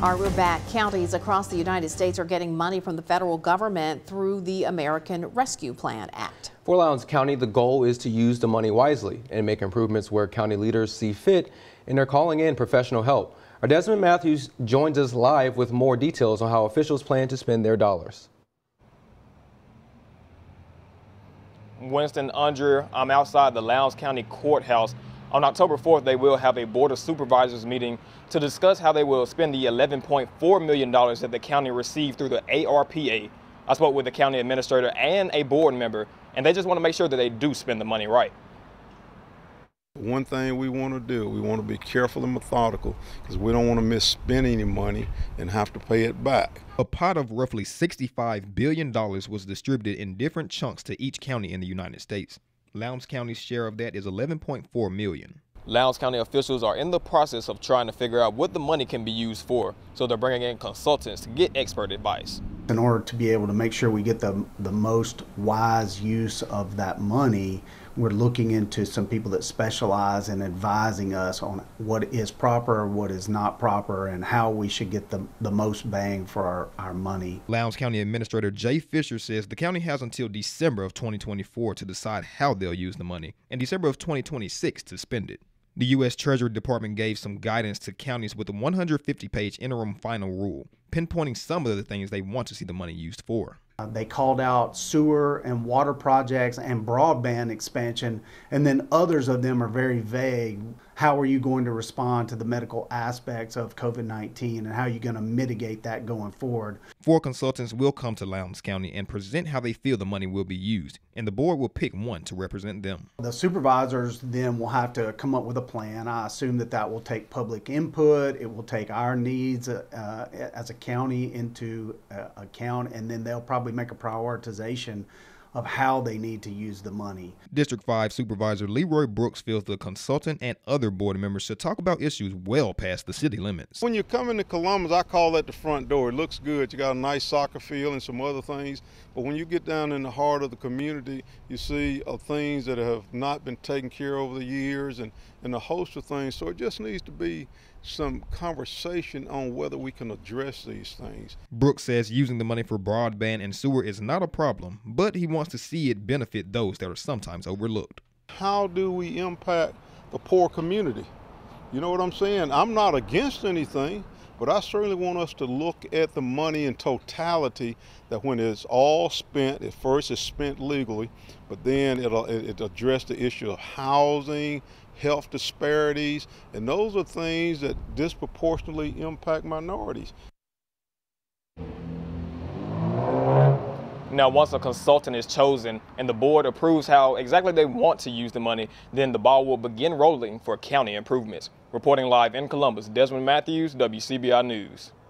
All right, we're back. Counties across the United States are getting money from the federal government through the American Rescue Plan Act. For Lowndes County, the goal is to use the money wisely and make improvements where county leaders see fit, and they're calling in professional help. Our Desmond Matthews joins us live with more details on how officials plan to spend their dollars. Winston, Andre, I'm outside the Lowndes County Courthouse. On October 4th, they will have a Board of Supervisors meeting to discuss how they will spend the $11.4 million that the county received through the ARPA. I spoke with the county administrator and a board member, and they just want to make sure that they do spend the money right. One thing we want to do, we want to be careful and methodical because we don't want to misspend any money and have to pay it back. A pot of roughly $65 billion was distributed in different chunks to each county in the United States. Lowndes County's share of that is $11.4 million. Lowndes County officials are in the process of trying to figure out what the money can be used for, so they're bringing in consultants to get expert advice. In order to be able to make sure we get the most wise use of that money, we're looking into some people that specialize in advising us on what is proper, what is not proper, and how we should get the most bang for our money. Lowndes County Administrator Jay Fisher says the county has until December of 2024 to decide how they'll use the money, and December of 2026 to spend it. The U.S. Treasury Department gave some guidance to counties with a 150-page interim final rule, pinpointing some of the things they want to see the money used for. They called out sewer and water projects and broadband expansion, and then others of them are very vague. How are you going to respond to the medical aspects of COVID-19, and how are you going to mitigate that going forward? 4 consultants will come to Lowndes County and present how they feel the money will be used, and the board will pick one to represent them. The supervisors then will have to come up with a plan. I assume that will take public input. It will take our needs as a county into account, and then they'll probably make a prioritization of how they need to use the money. District 5 Supervisor Leroy Brooks feels the consultant and other board members should talk about issues well past the city limits. When you come into Columbus, I call that the front door. It looks good. You got a nice soccer field and some other things. But when you get down in the heart of the community, you see things that have not been taken care of over the years and a host of things. So it just needs to be some conversation on whether we can address these things. Brooks says using the money for broadband and sewer is not a problem, but he wants to see it benefit those that are sometimes overlooked. How do we impact the poor community? You know what I'm saying? I'm not against anything, but I certainly want us to look at the money in totality, that when it's all spent, at first it's spent legally, but then it'll address the issue of housing, health disparities, and those are things that disproportionately impact minorities. Now, once a consultant is chosen and the board approves how exactly they want to use the money, then the ball will begin rolling for county improvements. Reporting live in Columbus, Desmond Matthews, WCBI News.